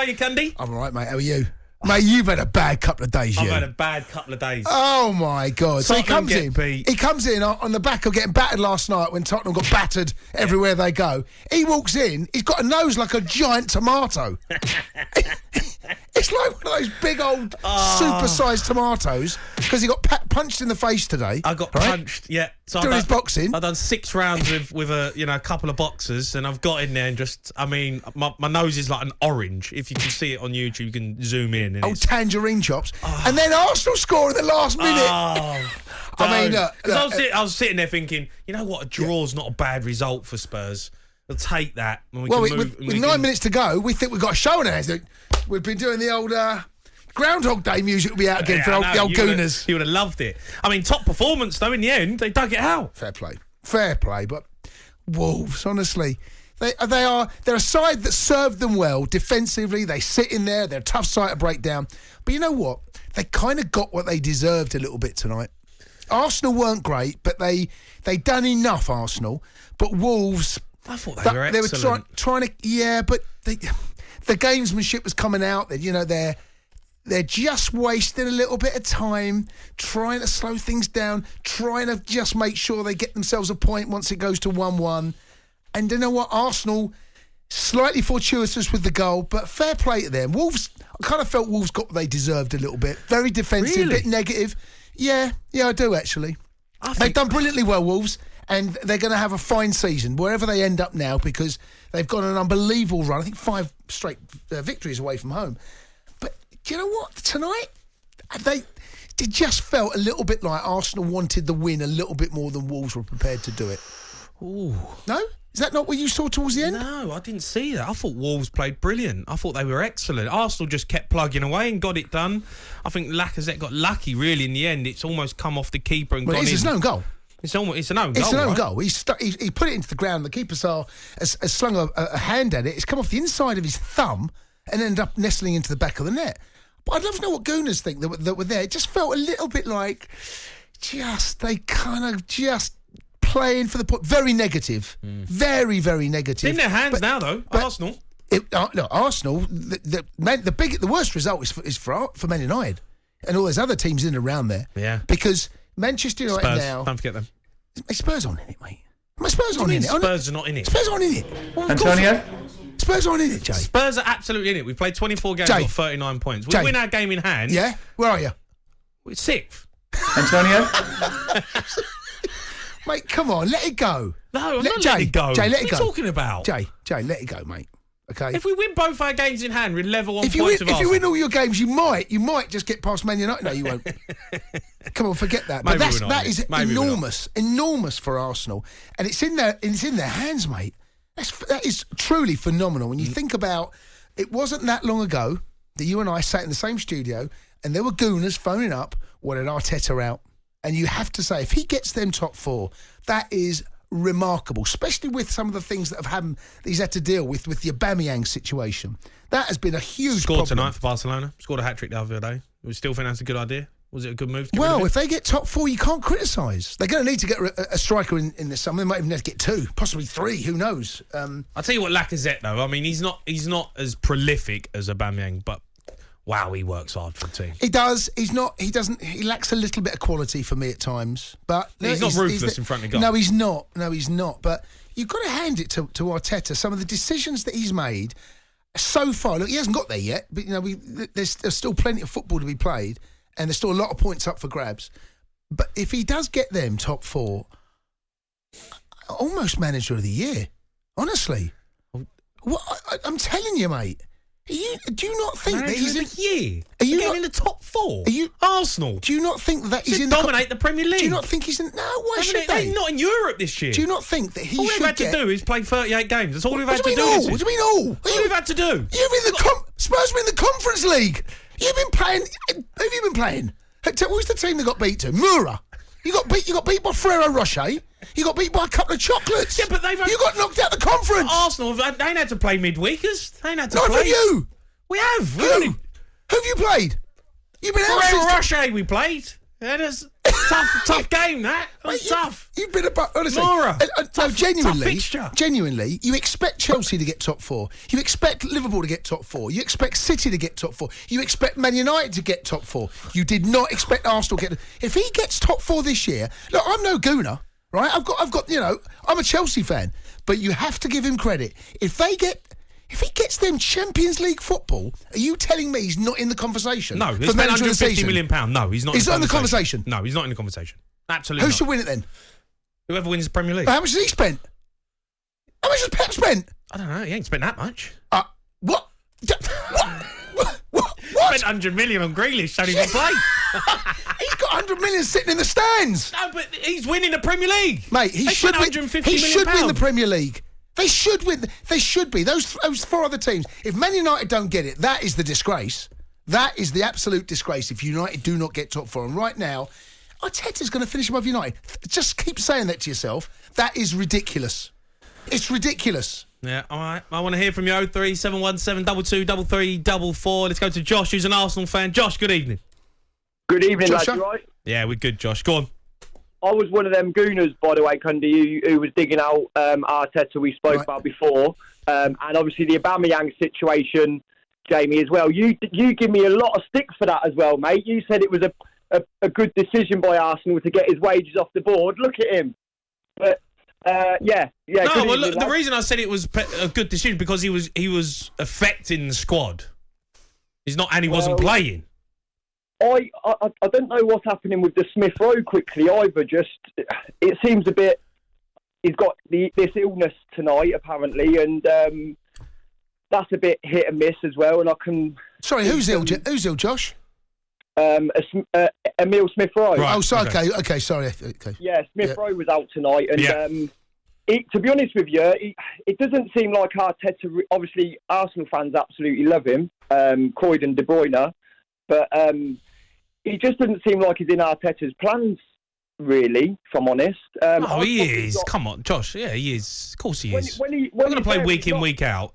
are you, Cundy? I'm all right, mate. How are you? Mate, you've had a bad couple of days, I've had a bad couple of days. Oh, my God. So he comes in. Beat. He comes in on the back of getting battered last night when Tottenham got battered everywhere they go. He walks in. He's got a nose like a giant tomato. It's like one of those big old super-sized tomatoes because he got punched in the face today. I got punched, yeah. So Doing his boxing. I've done 6 rounds with a couple of boxers, and I've got in there and just, I mean, my nose is like an orange. If you can see it on YouTube, you can zoom in. And tangerine chops. And then Arsenal score in the last minute. I mean, look. I was sitting there thinking, you know what, a draw's not a bad result for Spurs. We'll take that. When with 9 minutes to go, we think we've got a show on our hands. We've been doing the old Groundhog Day music will be out again for the old Gooners. You would have loved it. I mean, top performance, though, in the end. They dug it out. Fair play. But Wolves, honestly, they're a side that served them well defensively. They sit in there. They're a tough side to break down. But you know what? They kind of got what they deserved a little bit tonight. Arsenal weren't great, but they done enough, Arsenal. But Wolves... I thought they were excellent. They were trying to, but the gamesmanship was coming out. They're just wasting a little bit of time, trying to slow things down, trying to just make sure they get themselves a point once it goes to 1-1. And you know what? Arsenal, slightly fortuitous with the goal, but fair play to them. Wolves, I kind of felt Wolves got what they deserved a little bit. Very defensive, really? A bit negative. Yeah, I do actually. They've done brilliantly well, Wolves. And they're going to have a fine season wherever they end up now because they've got an unbelievable run. I think 5 straight victories away from home. But do you know what? Tonight, they just felt a little bit like Arsenal wanted the win a little bit more than Wolves were prepared to do it. Ooh. No? Is that not what you saw towards the end? No, I didn't see that. I thought Wolves played brilliant. I thought they were excellent. Arsenal just kept plugging away and got it done. I think Lacazette got lucky, really, in the end. It's almost come off the keeper and gone in. It's an own goal. It's an own goal. It's an own right? goal. He put it into the ground. The keeper has slung a hand at it. It's come off the inside of his thumb and ended up nestling into the back of the net. But I'd love to know what Gooners think that were there. It just felt a little bit like they kind of just playing for the point. Very negative. Very, very negative. In their hands now, though, Arsenal. Arsenal, the worst result is for Man United and all those other teams in and around there. Yeah. Because Manchester United Spurs, now... don't forget them. Spurs aren't in it, mate. Spurs aren't in it. Spurs are not in it. Spurs aren't in it. Well, Antonio? Spurs aren't in it, Jay. Spurs are absolutely in it. We've played 24 games, got 39 points. We win our game in hand. Yeah? Where are you? We're 6th. Antonio? Mate, come on, let it go. No, I'm not letting it go. Jay, let it go. What are you talking about? Jay, let it go, mate. Okay. If we win both our games in hand, we're level on points with Arsenal. If you win all your games, you might just get past Man United. No, you won't. Come on, forget that. But that is enormous for Arsenal, and it's in their hands, mate. That is truly phenomenal. When you think about, it wasn't that long ago that you and I sat in the same studio, and there were Gooners phoning up, wanted Arteta out, and you have to say, if he gets them top 4, that is remarkable, especially with some of the things that he's had to deal with the Aubameyang situation. That has been a huge problem. Scored tonight for Barcelona. Scored a hat-trick the other day. We still think that's a good idea. Was it a good move? Well, if they get top 4, you can't criticise. They're going to need to get a striker in this summer. They might even have to get 2, possibly 3. Who knows? I'll tell you what, Lacazette though. I mean, he's not as prolific as Aubameyang, but wow, he works hard for the team. He does. He lacks a little bit of quality for me at times. But he's not ruthless in front of goal. No, he's not. But you've got to hand it to Arteta. Some of the decisions that he's made so far. Look, he hasn't got there yet, but there's still plenty of football to be played, and there's still a lot of points up for grabs. But if he does get them top 4, almost manager of the year, honestly. I'm telling you, mate. Do you not think that he's in the year? Are you in the top 4? Arsenal? Do you not think that he's in dominate the Premier League? Do you not think he's in? No, why should they? Not in Europe this year. Do you not think that he all should? All we've had to do is play 38 games. That's all we've had to do. What do you mean all? What we've had to do? Spurs were in the Conference League. You've been playing. Who have you been playing? Who's the team that got beat to? Mura. You got beat by Ferrero Rocher. You got beat by a couple of chocolates. Yeah, but you got knocked out the conference. Arsenal, they ain't had to play midweekers. They ain't had to play. Not for you. We have. Who have you played? You've been out Ferrero Rocher we played. That is tough game. That was tough. You've been honestly. Laura, tough fixture. Genuinely, you expect Chelsea to get top 4. You expect Liverpool to get top 4. You expect City to get top 4. You expect Man United to get top 4. You did not expect Arsenal to get. If he gets top 4 this year, look, I'm no gooner, right? I've got. I'm a Chelsea fan, but you have to give him credit. If he gets them Champions League football, are you telling me he's not in the conversation? No, he's spent £150 million. No, he's not. He's not in the conversation. No, he's not in the conversation. Absolutely. Who not. should win it then? Whoever wins the Premier League. How much has he spent? How much has Pep spent? I don't know. He ain't spent that much. What? What? Spent 100 million on Grealish, don't even play. He's got 100 million sitting in the stands. No, but he's winning the Premier League. Mate, he should win the Premier League. They should win. They should be. Those 4 other teams. If Man United don't get it, that is the disgrace. That is the absolute disgrace if United do not get top 4. And right now, Arteta's going to finish above United. Just keep saying that to yourself. That is ridiculous. It's ridiculous. Yeah, all right. I want to hear from you. 03717 223344. Let's go to Josh, who's an Arsenal fan. Josh, good evening. Good evening, Josh, lads. You right? Yeah, we're good, Josh. Go on. I was one of them gooners, by the way, Cundy, who was digging out Arteta we spoke about before. And obviously the Aubameyang situation, Jamie, as well. You give me a lot of stick for that as well, mate. You said it was a good decision by Arsenal to get his wages off the board. Look at him. But, yeah. No, well, look, the reason I said it was a good decision because he was affecting the squad. He wasn't playing. I don't know what's happening with the Smith Rowe quickly either. Just it seems a bit. He's got this illness tonight apparently, and that's a bit hit and miss as well. And I can. Sorry, who's ill? Who's ill, Josh? Emile Smith Rowe. Right, okay, sorry. Okay. Yeah, Smith Rowe was out tonight, and to be honest with you, it doesn't seem like Arteta. Obviously, Arsenal fans absolutely love him, Croyd and De Bruyne. But he just doesn't seem like he's in Arteta's plans, really, if I'm honest. He is. Come on, Josh. Yeah, he is. Of course he is. We're going to play week in, week out.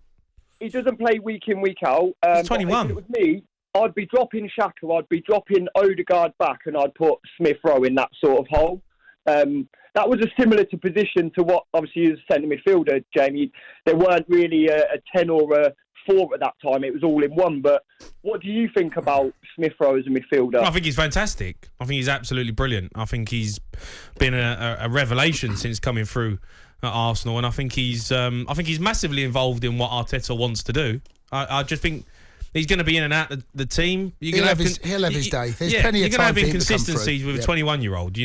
He doesn't play week in, week out. He's 21. If it was me, I'd be dropping Xhaka, I'd be dropping Odegaard back, and I'd put Smith Rowe in that sort of hole. That was a similar to position to what, obviously, he was a centre midfielder, Jamie. There weren't really a 10 or a 4 at that time. It was all in one. But what do you think about Smith Rowe as a midfielder? I think he's fantastic. I think he's absolutely brilliant. I think he's been a revelation since coming through at Arsenal, and I think he's massively involved in what Arteta wants to do. I just think he's going to be in and out of the team. He'll have his day. There's plenty of time for him to come through. You're going to have inconsistencies with a 21-year-old.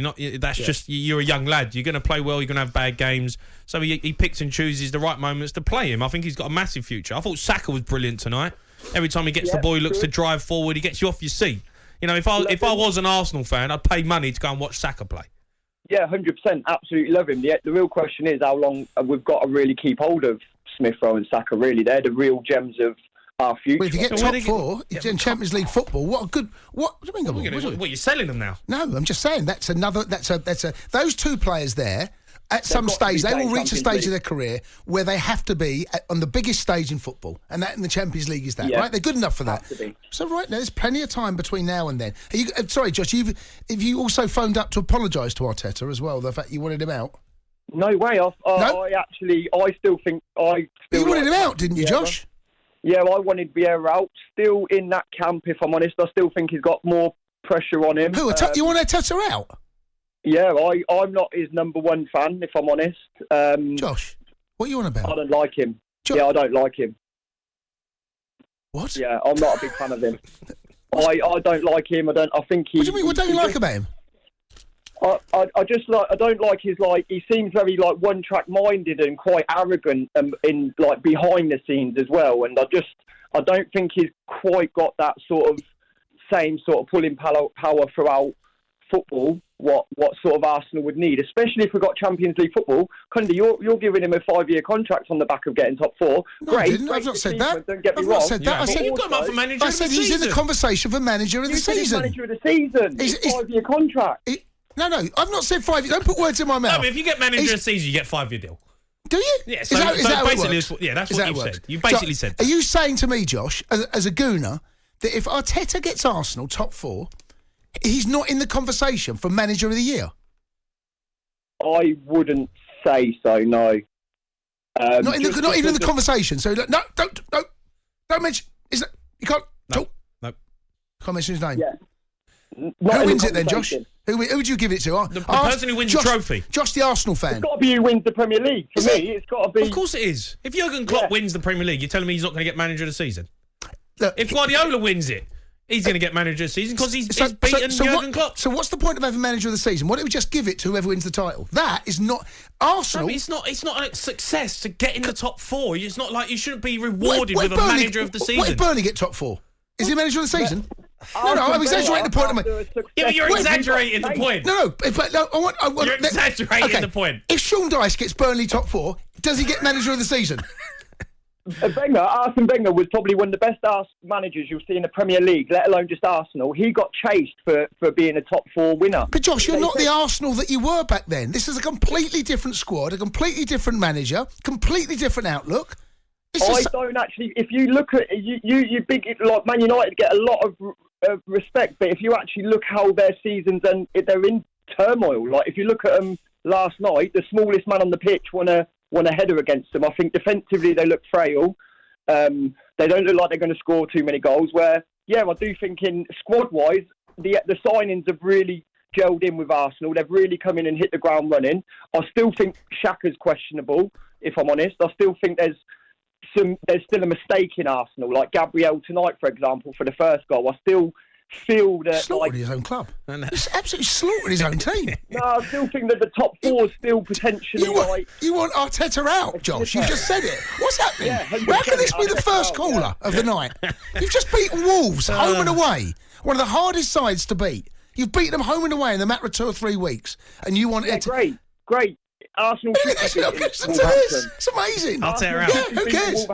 You're a young lad. You're going to play well. You're going to have bad games. So he picks and chooses the right moments to play him. I think he's got a massive future. I thought Saka was brilliant tonight. Every time he gets the ball, he looks to drive forward. He gets you off your seat. If I was an Arsenal fan, I'd pay money to go and watch Saka play. Yeah, 100%. Absolutely love him. The real question is how long we've got to really keep hold of Smith Rowe and Saka. Really, they're the real gems of our future. Well, if you get top 4 in Champions League football, what do you mean? What, you're selling them now? No, I'm just saying that's those 2 players there. At some stage, they will reach a stage of their career where they have to be on the biggest stage in football, and that in the Champions League is that, right? They're good enough for that. So right now, there's plenty of time between now and then. Are you, sorry, Josh, have you also phoned up to apologise to Arteta as well, the fact you wanted him out? No way. I still think You wanted him out, didn't you, Josh? Yeah, I wanted Vieira out. Still in that camp, if I'm honest. I still think he's got more pressure on him. Who? You want Arteta out? Yeah, I'm not his number 1 fan, if I'm honest. Josh, what are you on about? I don't like him. I don't like him. What? Yeah, I'm not a big fan of him. I don't like him. I think he... What do you mean? What don't you like about him? I just I don't like his he seems very one-track minded and quite arrogant in behind the scenes as well, and I don't think he's quite got that sort of same sort of pulling power throughout football what sort of Arsenal would need, especially if we've got Champions League football. Cundy, you're giving him a 5-year contract on the back of getting top 4. No, great. I've not said that. Don't get me wrong. Not said that. I said you've got him up for manager. I said he's in the conversation for manager of the season. Manager of the season. It's a 5-year contract. No, I've not said 5 years. Don't put words in my mouth. No, but if you get manager of the season, you get 5-year deal. Do you? Yeah, is that basically, that's what you said. You basically said that. Are you saying to me, Josh, as a gooner, that if Arteta gets Arsenal top 4, He's not in the conversation for manager of the year. I wouldn't say so. No. Not even in the conversation. So no, don't mention. Is that you can't? No. Can't mention his name. Yeah. Who wins it then, Josh? Who would you give it to? The person who wins the trophy. Josh, the Arsenal fan. It's got to be who wins the Premier League. For me, it's got to be. Of course it is. If Jurgen Klopp wins the Premier League, you're telling me he's not going to get manager of the season? Look, if Guardiola wins it, he's going to get manager of the season because he's beaten Jurgen Klopp. So what's the point of having manager of the season? Why don't we just give it to whoever wins the title? That is not Arsenal. No, it's not a success to get in the top 4. It's not like you shouldn't be rewarded with a manager of the season. What if Burnley get top 4? Is he manager of the season? No, I'm exaggerating the point. Yeah, but you're exaggerating the point. No, I want. You're exaggerating the point. If Sean Dyche gets Burnley top 4, does he get manager of the season? Arsene Wenger was probably one of the best managers you'll see in the Premier League, let alone just Arsenal. He got chased for being a top 4 winner. But Josh, you're not the Arsenal that you were back then. This is a completely different squad, a completely different manager, completely different outlook. Don't actually. If you look at you big like Man United get a lot of respect, but if you actually look how their seasons and they're in turmoil. Like if you look at them last night, the smallest man on the pitch won a header against them. I think defensively they look frail. They don't look like they're going to score too many goals. Where I do think in squad wise, the signings have really gelled in with Arsenal. They've really come in and hit the ground running. I still think Xhaka's questionable. If I'm honest, I still think there's still a mistake in Arsenal, like Gabriel tonight, for example, for the first goal. I still feel that slaughtered his own club. He's absolutely slaughtered his own team. No, I still think that the top 4 is still potentially you want Arteta out, Josh. You just said it. What's happening? How can this be the first caller of the night? You've just beaten Wolves home and away, one of the hardest sides to beat. You've beaten them home and away in the matter of 2 or 3 weeks, and you want it. Great. Arsenal should be listen to this. It's amazing. I'll tear out. Yeah, who cares?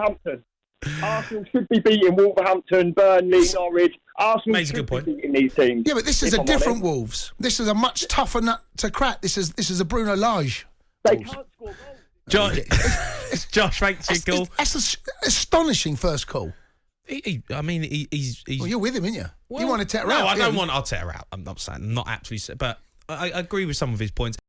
Arsenal should be beating Wolverhampton, Burnley, Norwich. Arsenal should be beating these teams. Yeah, but this is a different Wolves. This is a much tougher nut to crack. This is a Bruno Lage. They can't score goals. Josh, thanks for your call. That's an astonishing first call. He's. Well, you're with him, aren't you? Well, you want to tear her out? out? No, I don't want. I'll tear her out. I'm not saying. I'm not actually. But I agree with some of his points.